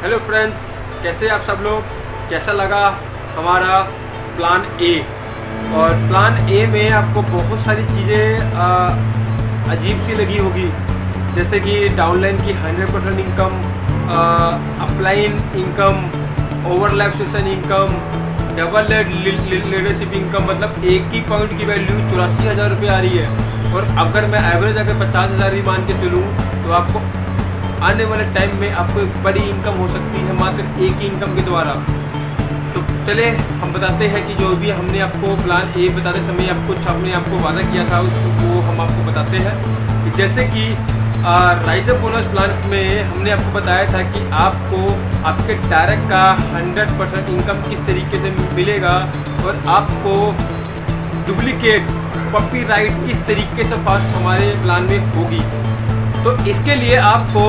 Hello friends, कैसे आप सब लोग। कैसा लगा हमारा प्लान ए। और प्लान ए में आपको बहुत सारी चीज़ें अजीब सी लगी होगी, जैसे कि डाउनलाइन की 100% income, upline income, overlap session income, double leadership income. मतलब एक ही पॉइंट की वैल्यू 84,000 रुपये आ रही है। और अगर मैं एवरेज अगर 50,000 भी मान के चलूँ तो आपको आने वाले टाइम में आपको एक बड़ी इनकम हो सकती है मात्र एक ही इनकम के द्वारा। तो चले हम बताते हैं कि जो भी हमने आपको प्लान ए बताते समय हमने आपको वादा किया था वो हम आपको बताते हैं। कि जैसे कि राइजर बोनस प्लान में हमने आपको बताया था कि आपको आपके डायरेक्ट का 100% इनकम किस तरीके से मिलेगा और आपको डुप्लीकेट कॉपीराइट किस तरीके से फास्ट हमारे प्लान में होगी। तो इसके लिए आपको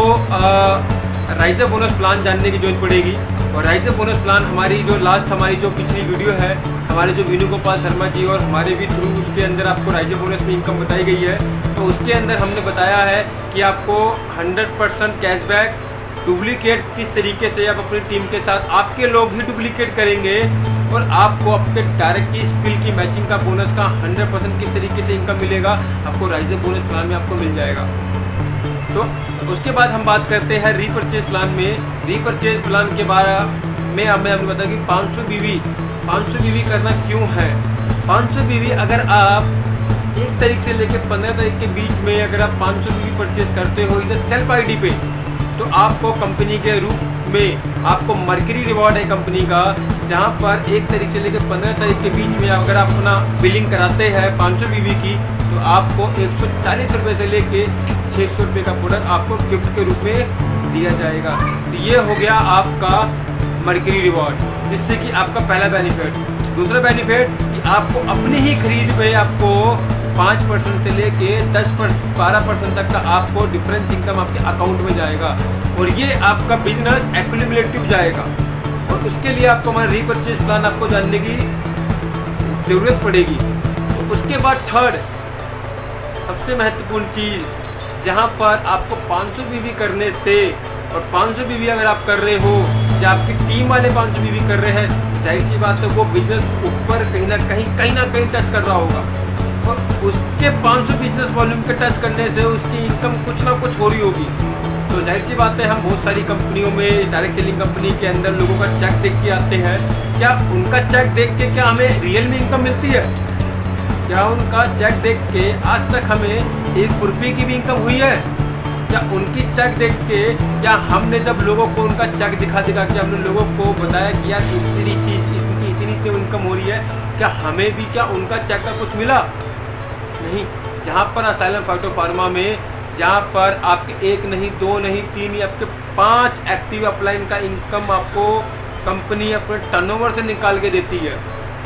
राइजर बोनस प्लान जानने की जरूरत पड़ेगी। और राइजर बोनस प्लान हमारी जो पिछली वीडियो है हमारे जो वेणुगोपाल शर्मा जी और हमारे भी थ्रू उसके अंदर आपको राइजर बोनस की इनकम बताई गई है। तो उसके अंदर हमने बताया है कि आपको 100% कैशबैक डुप्लीकेट किस तरीके से आप अपनी टीम के साथ आपके लोग ही डुप्लीकेट करेंगे और आपको आपके डायरेक्ट की स्किल की मैचिंग का बोनस का 100% किस तरीके से इनकम मिलेगा आपको राइजर बोनस प्लान में आपको मिल जाएगा। तो उसके बाद हम बात करते हैं रीपरचेज प्लान में। रीपरचेज प्लान के बारे में अब मैं आपको बताया कि 500 बीवी करना क्यों है। 500 बीवी अगर आप 1 तारीख से लेकर 15 तारीख के बीच में अगर आप 500 बीवी परचेज करते हो इधर सेल्फ आईडी पे, तो आपको कंपनी के रूप में आपको मर्करी रिवॉर्ड है कंपनी का, जहां पर 1 तारीख से लेकर 15 तारीख के बीच में अगर आप अपना बिलिंग कराते हैं 500 बीवी की, तो आपको 140 रुपये से लेके 600 रुपये का प्रोडक्ट आपको गिफ्ट के रूप में दिया जाएगा। तो ये हो गया आपका मर्करी रिवॉर्ड, जिससे कि आपका पहला बेनिफिट। दूसरा बेनिफिट कि आपको अपनी ही खरीद पे आपको 5% से लेके 12% तक का आपको डिफरेंस इनकम आपके अकाउंट में जाएगा और ये आपका बिजनेस एक्युमुलेटिव जाएगा। और उसके लिए आपको हमारा रीपरचेज प्लान आपको जानने की ज़रूरत पड़ेगी। तो उसके बाद थर्ड सबसे महत्वपूर्ण चीज़, जहाँ पर आपको 500 बीवी करने से और 500 बीवी अगर आप कर रहे हो या आपकी टीम वाले 500 बीवी कर रहे हैं, जाहिर सी बात है वो बिजनेस ऊपर कहीं ना कहीं टच कर रहा होगा और उसके 500 बिजनेस वॉल्यूम के टच करने से उसकी इनकम कुछ ना कुछ हो रही होगी। तो जाहिर सी बात है हम बहुत सारी कंपनियों में डायरेक्ट सेलिंग कंपनी के अंदर लोगों का चेक देख के आते हैं, क्या उनका चेक देख के क्या हमें रियल में इनकम मिलती है? क्या उनका चेक देख के आज तक हमें 1 रुपये की भी इनकम हुई है? क्या उनकी चेक देख के क्या हमने जब लोगों को उनका चेक दिखा के हमने लोगों को बताया कि यार इतनी चीज़ इतनी इनकम हो रही है, क्या हमें भी क्या उनका चेक का कुछ मिला? नहीं। जहाँ पर असाइलम फाइटोफार्मा में जहाँ पर आपके 1 नहीं 2 नहीं 3 या आपके 5 एक्टिव अपलाइन का इनकम आपको कंपनी अपने टर्नओवर से निकाल के देती है।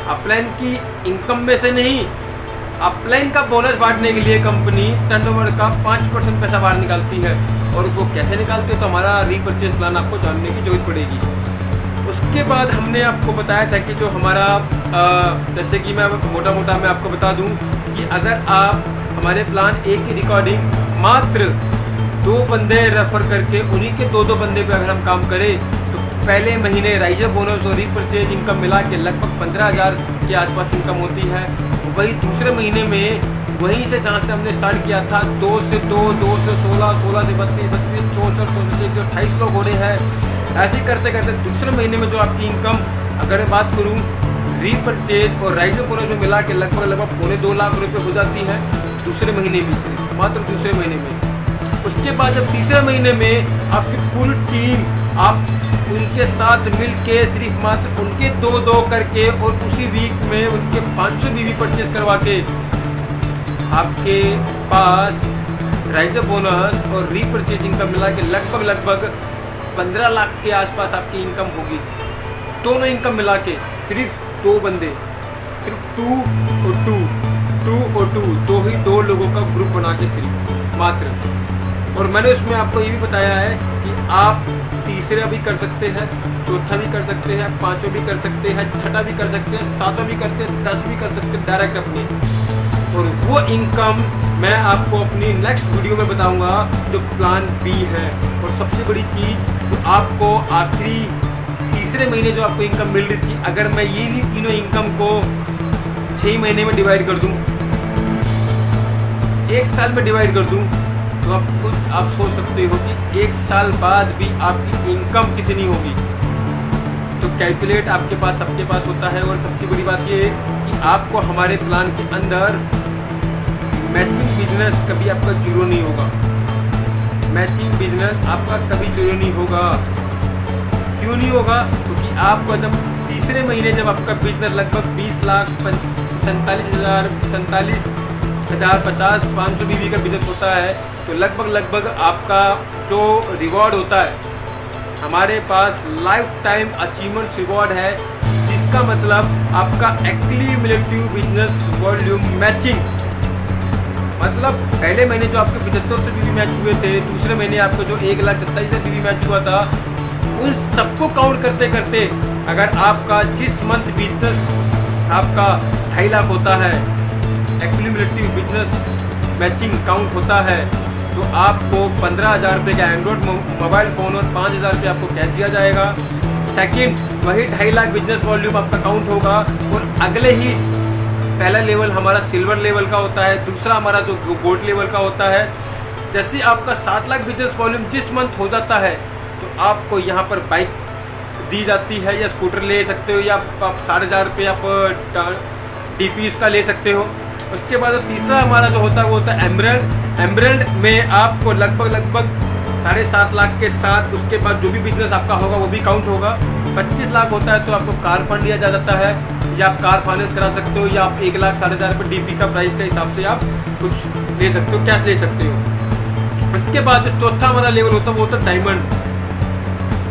अपलाइन की इनकम में से नहीं, अपलाइन का बोनस बांटने के लिए कंपनी टर्नओवर का 5% पैसा बाहर निकालती है। और वो कैसे निकालती है तो हमारा रीपरचेज प्लान आपको जानने की जरूरत पड़ेगी। उसके बाद हमने आपको बताया था कि जो हमारा जैसे कि मैं मोटा मैं आपको बता दूं कि अगर आप हमारे प्लान ए की रिकॉर्डिंग मात्र 2 बंदे रेफर करके उन्हीं के 2 बंदे पे अगर हम काम करें तो पहले महीने राइजर बोनस और रीपरचेज इनकम मिला के लगभग 15,000 के आसपास इनकम होती है। वही दूसरे महीने में वहीं से जहाँ से हमने स्टार्ट किया था 2 से 16, 16 से 32, 34, 34 से 28 लोग हो रहे हैं। ऐसे करते करते दूसरे महीने में जो आपकी इनकम अगर मैं बात करूँ रीपरचेज और राइजर बोनस में मिला के लगभग 2.25 लाख रुपये हो जाती है दूसरे महीने में, सिर्फ मात्र दूसरे महीने में। उसके बाद जब तीसरे महीने में आपकी पूरी टीम आप उनके साथ मिल के सिर्फ मात्र उनके 2 करके और उसी वीक में उनके 500 बीवी परचेज करवा के आपके पास राइजर बोनस और रीपरचेज इनकम मिला के लगभग 15 लाख के आसपास आपकी इनकम होगी। दोनों इनकम मिला के सिर्फ 2 बंदे, सिर्फ 2 और 2 2 लोगों का ग्रुप बना के सिर्फ मात्र। और मैंने उसमें आपको ये भी बताया है कि आप तीसरा भी कर सकते हैं, चौथा भी कर सकते हैं, 5वां भी कर सकते हैं, 6वां भी कर सकते हैं, 7वां भी करते हैं, 10 भी कर सकते हैं डायरेक्ट अपनी। और वो इनकम मैं आपको अपनी नेक्स्ट वीडियो में बताऊंगा जो प्लान बी है। और सबसे बड़ी चीज़ तो आपको आखिरी तीसरे महीने जो आपको इनकम मिल रही थी, अगर मैं ये भी तीनों इनकम को 6 महीने में डिवाइड कर दूं, 1 साल में डिवाइड कर दूं, तो आप खुद आप सोच सकते हो कि 1 साल बाद भी आपकी इनकम कितनी होगी। तो कैलकुलेट आपके पास सबके पास होता है। और सबसे बड़ी बात ये है कि आपको हमारे प्लान के अंदर मैचिंग बिजनेस कभी आपका जीरो नहीं होगा। मैचिंग बिजनेस आपका कभी जीरो नहीं होगा। क्यों नहीं होगा? क्योंकि आपको जब तीसरे महीने जब आपका बिजनेस लगभग 20,47,500 बीवी का बिजनेस होता है, तो लगभग आपका जो रिवॉर्ड होता है, हमारे पास लाइफ टाइम अचीवमेंट रिवॉर्ड है, जिसका मतलब आपका एक्यूमुलेटिव बिजनेस वॉल्यूम मैचिंग, मतलब पहले महीने जो आपके 75 बीवी मैच हुए थे, दूसरे महीने आपको जो 1,27,000 बीवी मैच हुआ था, उन सबको काउंट करते करते अगर आपका जिस मंथ बिजनेस आपका 2.5 लाख होता है, एक्यूमुलेटिव बिजनेस मैचिंग काउंट होता है, तो आपको 15,000 रुपये का एंड्रॉइड मोबाइल फ़ोन और 5,000 रुपये आपको कैश दिया जाएगा। सेकंड, वही 2.5 लाख बिजनेस वॉल्यूम आपका काउंट होगा। और अगले ही पहला लेवल हमारा सिल्वर लेवल का होता है, दूसरा हमारा जो गोल्ड लेवल का होता है। जैसे आपका 7 लाख बिजनेस वॉल्यूम जिस मंथ हो जाता है, तो आपको यहाँ पर बाइक दी जाती है, या स्कूटर ले सकते हो, या आप 4,500 रुपये आप DP उसका ले सकते हो। उसके बाद तीसरा हमारा जो होता है वो होता है एमरल्ड। एमरल्ड में आपको लगभग 7.5 लाख के साथ उसके बाद जो भी बिजनेस आपका होगा वो भी काउंट होगा। 25 लाख होता है तो आपको कार फंड दिया जा जाता है, या आप कार फाइनेंस करा सकते हो, या आप 1,60,000 रुपये DP का प्राइस के हिसाब से आप कुछ ले सकते हो, कैश ले सकते हो। उसके बाद जो चौथा हमारा लेवल होता है वो होता है डायमंड।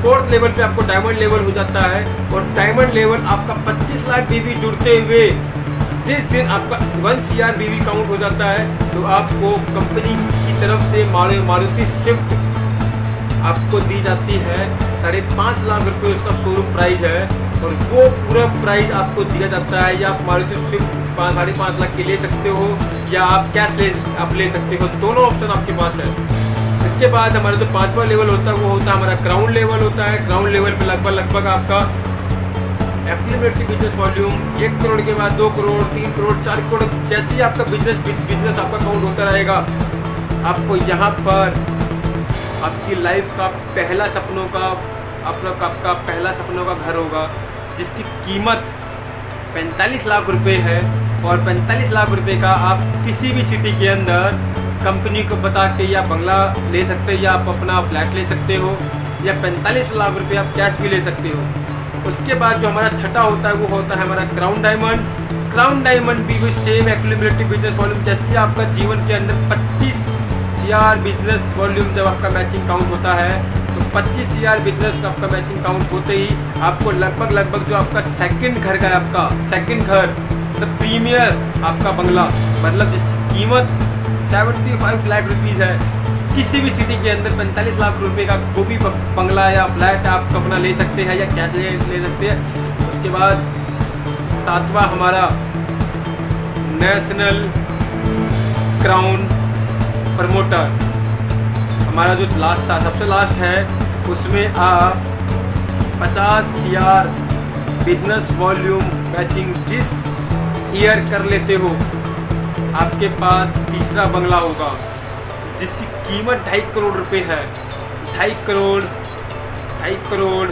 4th लेवल पे आपको डायमंड लेवल हो जाता है, और डायमंड लेवल आपका 25 लाख बीवी जुड़ते हुए जिस दिन आपका 1 CR बीवी काउंट हो जाता है, तो आपको कंपनी की तरफ से मारुति स्विफ्ट आपको दी जाती है। 5.5 लाख रुपये उसका शोरूम प्राइस है, और वो पूरा प्राइस आपको दिया जाता है। या आप मारुति स्विफ्ट 5.5 लाख की ले सकते हो, या आप कैश ले सकते हो, दोनों ऑप्शन आपके पास है। इसके बाद हमारा जो 5वां लेवल होता है वो होता है हमारा क्राउन लेवल होता है। क्राउन लेवल पे लगभग आपका एक्यूमुलेटिव बिजनेस वॉल्यूम 1 करोड़ के बाद 2 करोड़, 3 करोड़, 4 करोड़, जैसे ही आपका बिजनेस आपका काउंट होता रहेगा, आपको यहाँ पर आपकी लाइफ का पहला सपनों का आपका पहला सपनों का घर होगा, जिसकी कीमत 45 लाख रुपए है। और 45 लाख रुपए का आप किसी भी सिटी के अंदर कंपनी को बता के या बंगला ले सकते हो, या आप अपना फ्लैट ले सकते हो, या 45 लाख रुपए आप कैश भी ले सकते हो। उसके बाद जो हमारा छठा होता है वो होता है हमारा क्राउन डायमंड। क्राउन डायमंड भी सेम एक्यूमुलेटिव बिजनेस वॉल्यूम, जैसे आपका जीवन के अंदर 25 CR बिजनेस वॉल्यूम जब आपका मैचिंग काउंट होता है, तो 25 CR बिजनेस आपका मैचिंग काउंट होते ही आपको लगभग जो आपका सेकंड घर का है, आपका सेकंड घर मतलब प्रीमियर आपका बंगला, मतलब जिसकी कीमत 75 लाख रुपीज़ है, किसी भी सिटी के अंदर 45 लाख रुपए का वो भी बंगला या फ्लैट आप अपना ले सकते हैं, या कैश ले सकते हैं। उसके बाद 7वां हमारा नेशनल क्राउन प्रमोटर, हमारा जो सबसे लास्ट है, उसमें आप 50 CR बिजनेस वॉल्यूम मैचिंग जिस ईयर कर लेते हो, आपके पास तीसरा बंगला होगा, जिसकी कीमत 2.5 करोड़ रुपए है। 2.5 करोड़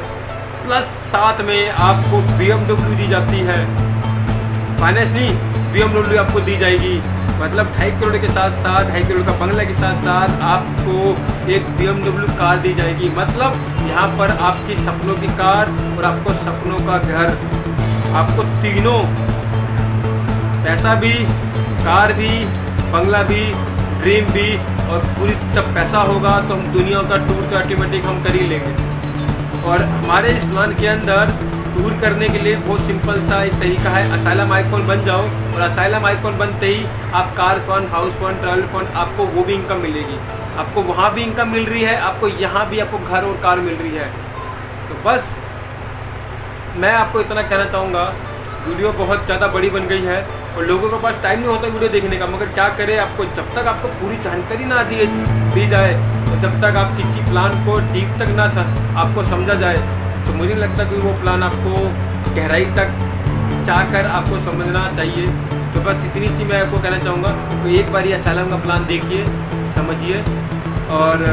प्लस साथ में आपको BMW दी जाती है, फाइनेंस नहीं, BMW आपको दी जाएगी। मतलब 2.5 करोड़ के साथ साथ 2.5 करोड़ का बंगला के साथ साथ आपको एक BMW कार दी जाएगी। मतलब यहाँ पर आपकी सपनों की कार और आपको सपनों का घर, आपको तीनों, पैसा भी, कार भी, बंगला भी, ड्रीम भी, और पूरी तब पैसा होगा तो हम दुनिया का टूर तो ऑटोमेटिक हम कर ही लेंगे। और हमारे इस प्लान के अंदर टूर करने के लिए बहुत सिंपल सा एक तरीका है, असाइलम आइकॉन बन जाओ, और असाइलम आइकॉन बनते ही आप car fund, house fund, travel fund, आपको वो भी इनकम मिलेगी। आपको वहाँ भी इनकम मिल रही है, आपको यहाँ भी आपको घर और कार मिल रही है। तो बस मैं आपको इतना कहना चाहूँगा, वीडियो बहुत ज़्यादा बड़ी बन गई है, और लोगों के पास टाइम नहीं होता वीडियो देखने का, मगर क्या करें, आपको जब तक आपको पूरी जानकारी ना दी जाए और जब तक आप किसी प्लान को डीप तक ना आपको समझा जाए, तो मुझे लगता कि वो प्लान आपको गहराई तक चाहकर आपको समझना चाहिए। तो बस इतनी सी मैं आपको कहना चाहूँगा। तो एक बार ये असाइलम का प्लान देखिए, समझिए, और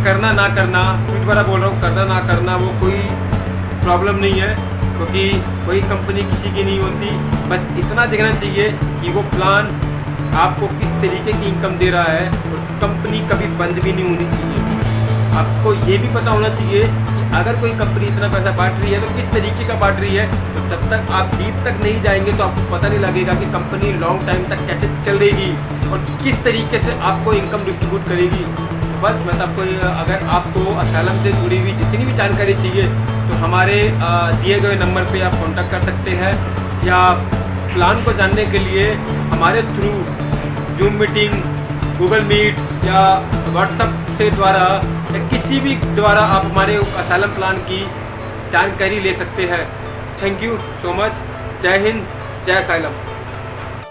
करना ना करना, फिर दोबारा बोल रहा हूँ, करना ना करना वो कोई प्रॉब्लम नहीं है, क्योंकि कोई कंपनी किसी की नहीं होती। बस इतना देखना चाहिए कि वो प्लान आपको किस तरीके की इनकम दे रहा है, और कंपनी कभी बंद भी नहीं होनी चाहिए। आपको ये भी पता होना चाहिए कि अगर कोई कंपनी इतना पैसा बांट रही है तो किस तरीके का बांट रही है। तो जब तक आप डीप तक नहीं जाएंगे तो आपको पता नहीं लगेगा कि कंपनी लॉन्ग टाइम तक कैसे चल रहेगी और किस तरीके से आपको इनकम डिस्ट्रीब्यूट करेगी। तो बस मैं आपको, अगर आपको असाइलम से जुड़ी हुई जितनी भी जानकारी चाहिए तो हमारे दिए गए नंबर पे आप कांटेक्ट कर सकते हैं, या प्लान को जानने के लिए हमारे through Zoom meeting, Google Meet या व्हाट्सएप से द्वारा या किसी भी द्वारा आप हमारे असाइलम प्लान की जानकारी ले सकते हैं। Thank you so much. जय हिंद, जय असाइलम।